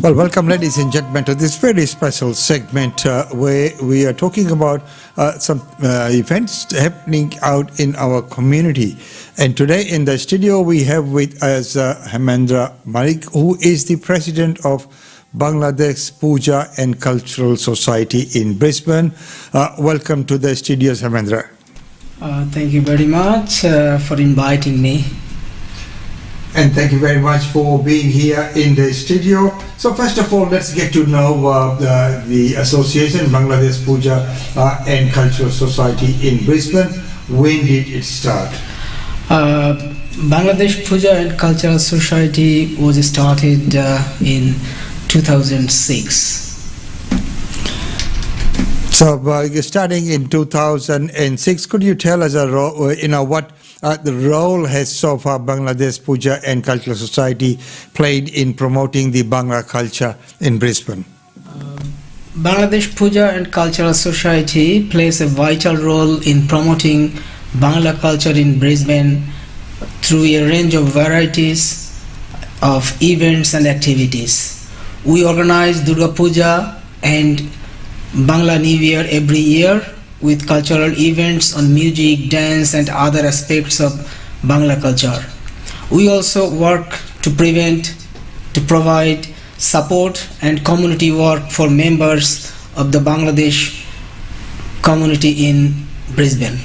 Well, welcome, ladies and gentlemen, to this very special segment where we are talking about some events happening out in our community. And today in the studio, we have with us Hemendra Malik, who is the president of Bangladesh Puja and Cultural Society in Brisbane. Welcome to the studios, Hemendra. Thank you very much for inviting me. And thank you very much for being here in the studio. So first of all, let's get to know the association, Bangladesh Puja and Cultural Society in Brisbane. When did it start? Bangladesh Puja and Cultural Society was started in 2006. So starting in 2006, could you tell us what the role has so far Bangladesh Puja and Cultural Society played in promoting the Bangla culture in Brisbane? Bangladesh Puja and Cultural Society plays a vital role in promoting Bangla culture in Brisbane through a range of varieties of events and activities. We organize Durga Puja and Bangla New Year every year with cultural events on music, dance and other aspects of Bangla culture. We also work to provide support and community work for members of the Bangladesh community in Brisbane.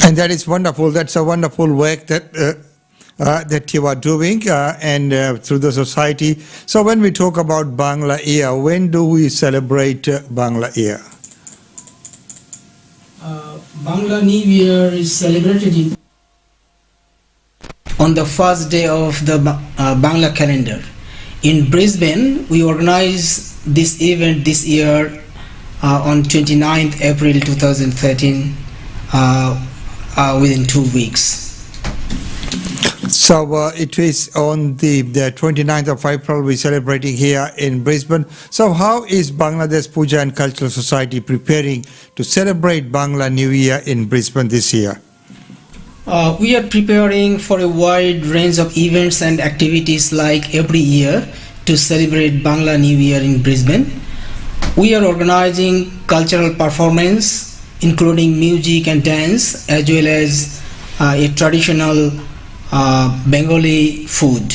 And that is wonderful. That's a wonderful work that you are doing and through the society. So when we talk about Bangla Year, when do we celebrate Bangla Year? Bangla New Year is celebrated on the first day of the Bangla calendar. In Brisbane, we organize this event this year on 29th April 2013 within 2 weeks. So it is on the 29th of April we're celebrating here in Brisbane. So how is Bangladesh Puja and Cultural Society preparing to celebrate Bangla New Year in Brisbane this year? We are preparing for a wide range of events and activities like every year to celebrate Bangla New Year in Brisbane. We are organizing cultural performance including music and dance as well as a traditional Bengali food.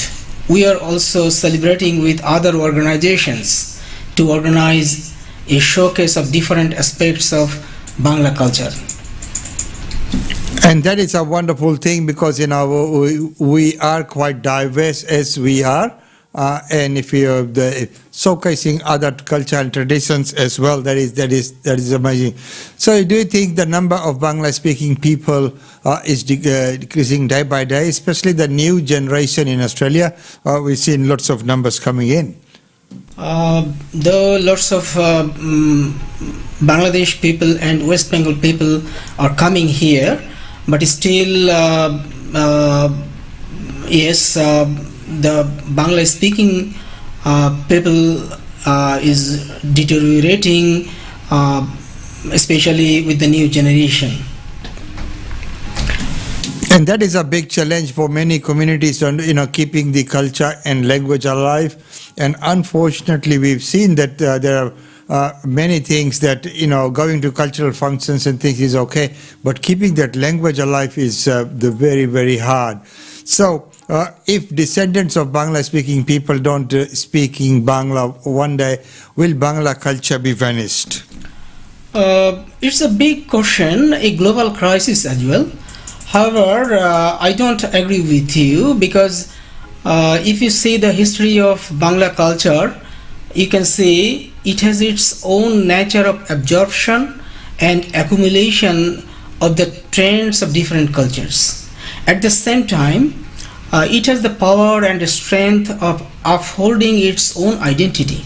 We are also celebrating with other organizations to organize a showcase of different aspects of Bangla culture. And that is a wonderful thing because we are quite diverse as we are. And if you are showcasing other culture and traditions as well, that is amazing. So, do you think the number of Bangla-speaking people is decreasing day by day, especially the new generation in Australia? We've seen lots of numbers coming in. Though lots of Bangladesh people and West Bengal people are coming here, but still, yes. The Bangla speaking people is deteriorating, especially with the new generation. And that is a big challenge for many communities, keeping the culture and language alive. And unfortunately, we've seen that there are many things that, going to cultural functions and things is okay, but keeping that language alive is the very, very hard. So, if descendants of Bangla-speaking people don't speaking Bangla one day, will Bangla culture be vanished? It's a big question, a global crisis as well. However, I don't agree with you because if you see the history of Bangla culture, you can say it has its own nature of absorption and accumulation of the trends of different cultures. At the same time, it has the power and the strength of upholding its own identity.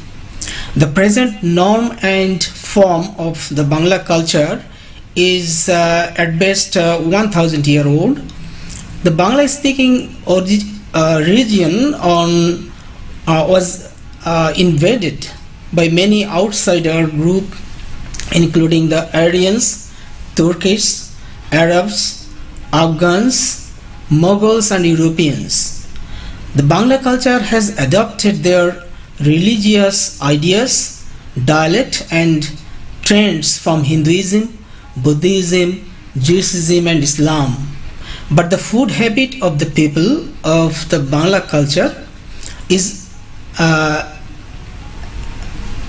The present norm and form of the Bangla culture is at best 1000 year old. The Bangla speaking region was invaded by many outsider groups including the Aryans, Turkish, Arabs, Afghans, Mughals and Europeans. The Bangla culture has adopted their religious ideas, dialect and trends from Hinduism, Buddhism, Judaism and Islam. But the food habit of the people of the Bangla culture is,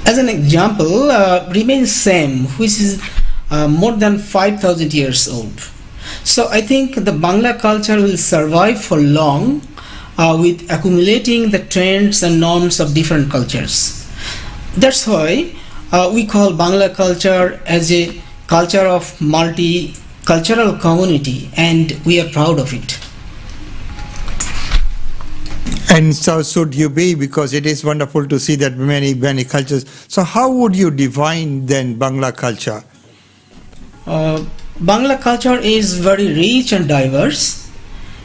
as an example, remains same, which is more than 5000 years old. So I think the Bangla culture will survive for long with accumulating the trends and norms of different cultures. That's why we call Bangla culture as a culture of multicultural community, and we are proud of it. And so should you be, because it is wonderful to see that many cultures. So how would you define then Bangla culture? Bangla culture is very rich and diverse.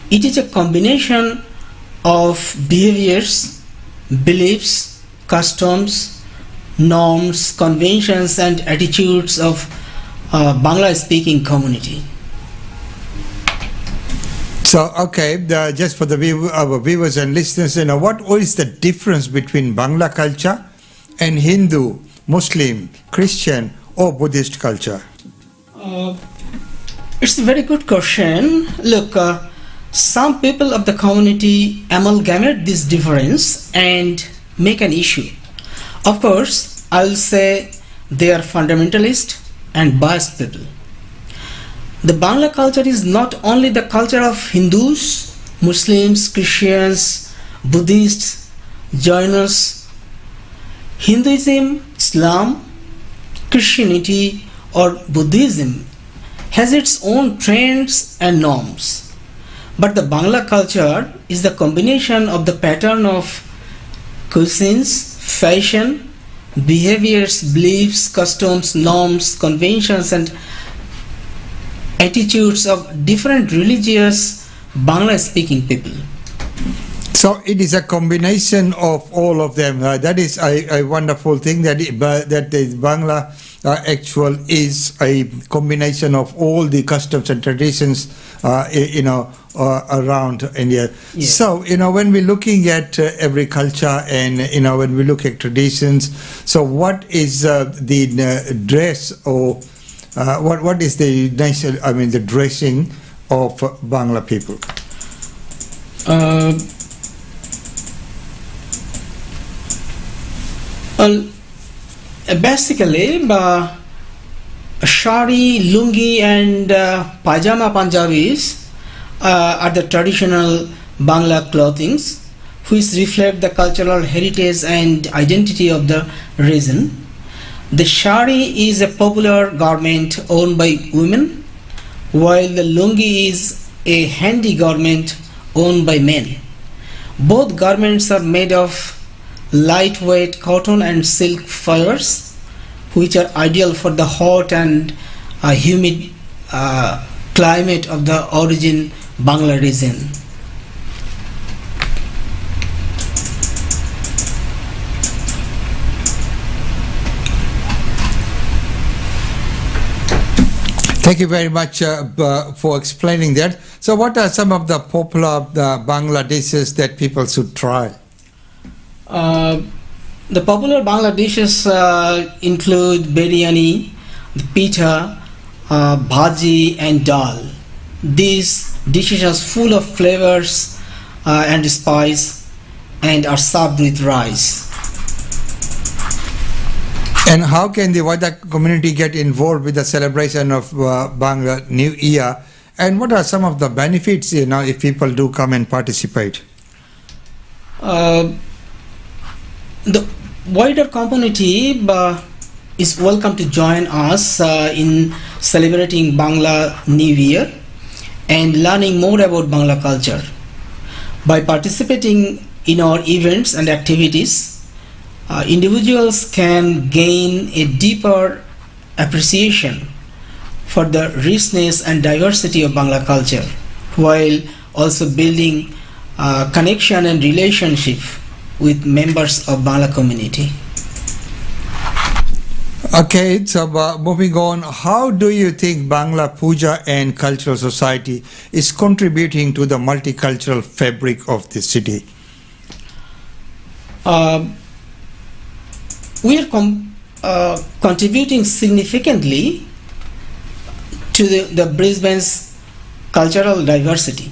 It is a combination of behaviors, beliefs, customs, norms, conventions and attitudes of Bangla speaking community. So, okay, just for our viewers and listeners, what is the difference between Bangla culture and Hindu, Muslim, Christian or Buddhist culture? It's a very good question. Look, some people of the community amalgamate this difference and make an issue. Of course, I'll say they are fundamentalist and biased people. The Bangla culture is not only the culture of Hindus, Muslims, Christians, Buddhists, Jainas. Hinduism, Islam, Christianity or Buddhism has its own trends and norms. But the Bangla culture is the combination of the pattern of cuisines, fashion, behaviors, beliefs, customs, norms, conventions and attitudes of different religious Bangla speaking people. So it is a combination of all of them. That is a wonderful thing that the Bangla actual is a combination of all the customs and traditions around India. Yes. So when we're looking at every culture and when we look at traditions, so what is the dress or what is the the dressing of Bangla people? Well, basically, shari, lungi and pajama Punjabis are the traditional Bangla clothings which reflect the cultural heritage and identity of the region. The shari is a popular garment owned by women, while the lungi is a handy garment owned by men. Both garments are made of lightweight cotton and silk fibers, which are ideal for the hot and humid climate of the origin Bangla region. Thank you very much for explaining that. So what are some of the popular Bangla dishes that people should try? The popular Bangla dishes include biryani, the pita, bhaji and dal. These dishes are full of flavors and spice and are served with rice. And how can the wider community get involved with the celebration of Bangla New Year? And what are some of the benefits, if people do come and participate? The wider community is welcome to join us in celebrating Bangla New Year and learning more about Bangla culture. By participating in our events and activities, individuals can gain a deeper appreciation for the richness and diversity of Bangla culture, while also building connection and relationship with members of Bangla community. Okay, so moving on, how do you think Bangla Puja and Cultural Society is contributing to the multicultural fabric of the city? We are contributing significantly to the Brisbane's cultural diversity.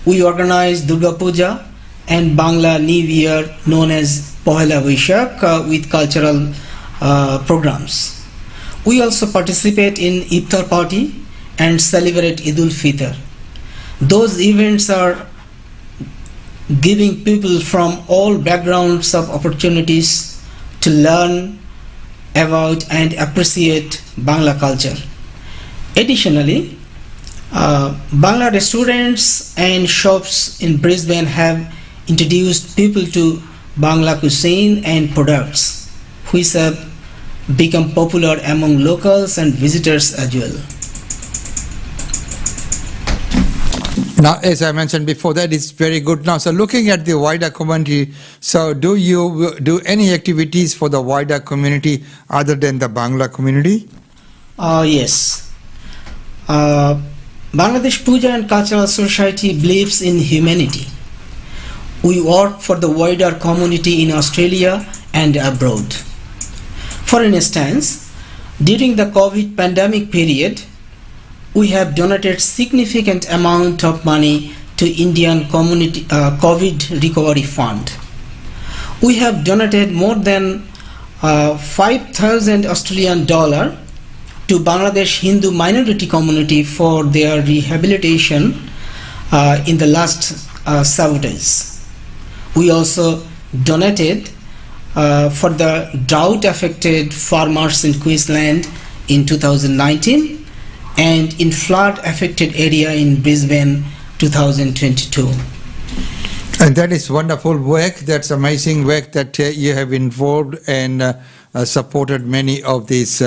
We organize Durga Puja and Bangla New Year known as Pohela Boishakh with cultural programs. We also participate in Iftar party and celebrate Eid ul-Fitr. Those events are giving people from all backgrounds of opportunities to learn about and appreciate Bangla culture. Additionally, Bangla restaurants and shops in Brisbane have introduced people to Bangla cuisine and products, which have become popular among locals and visitors as well. Now, as I mentioned before, that is very good. Now, so looking at the wider community, so do you do any activities for the wider community other than the Bangla community? Yes. Bangladesh Puja and Cultural Society believes in humanity. We work for the wider community in Australia and abroad. For instance, during the COVID pandemic period, we have donated significant amount of money to Indian community COVID recovery fund. We have donated more than 5,000 Australian dollar to Bangladesh Hindu minority community for their rehabilitation in the last several days. We also donated for the drought affected farmers in Queensland in 2019 and in flood affected area in Brisbane 2022. And that is wonderful work. That's amazing work that you have involved and supported many of these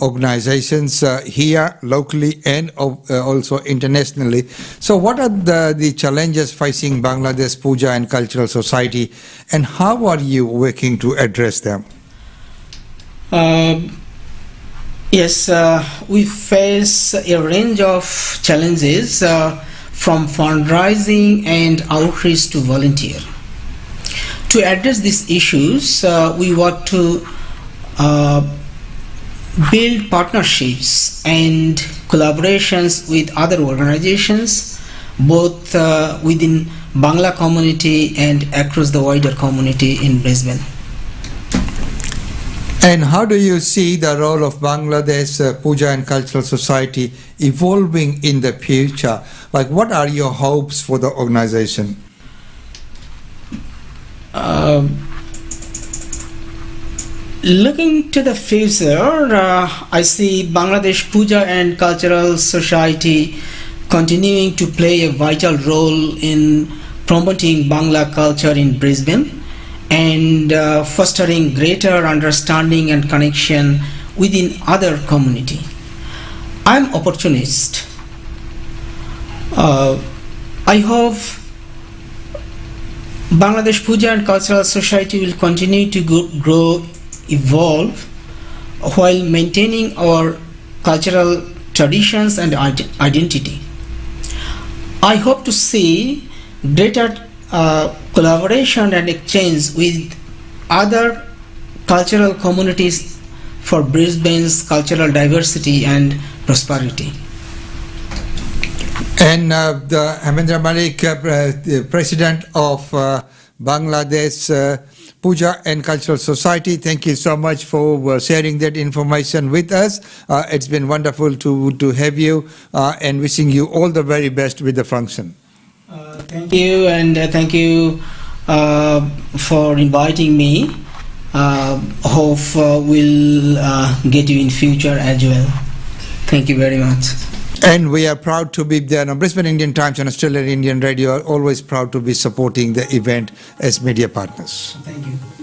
organizations here locally and also internationally. So what are the challenges facing Bangladesh Puja and Cultural Society, and how are you working to address them? Yes, we face a range of challenges from fundraising and outreach to volunteer. To address these issues, we want to build partnerships and collaborations with other organizations, both within Bangla community and across the wider community in Brisbane. And how do you see the role of Bangladesh Puja and Cultural Society evolving in the future? Like, what are your hopes for the organization? Looking to the future, I see Bangladesh Puja and Cultural Society continuing to play a vital role in promoting Bangla culture in Brisbane and fostering greater understanding and connection within other community. I'm opportunist. I hope Bangladesh Puja and Cultural Society will continue to grow, evolve, while maintaining our cultural traditions and identity. I hope to see greater collaboration and exchange with other cultural communities for Brisbane's cultural diversity and prosperity. And the Hamendra Malik, the president of Bangladesh Puja and Cultural Society, thank you so much for sharing that information with us. It's been wonderful to have you and wishing you all the very best with the function. Thank you, and thank you for inviting me hope will get you in future as well. Thank you very much. And we are proud to be there. Brisbane Indian Times and Australian Indian Radio are always proud to be supporting the event as media partners. Thank you.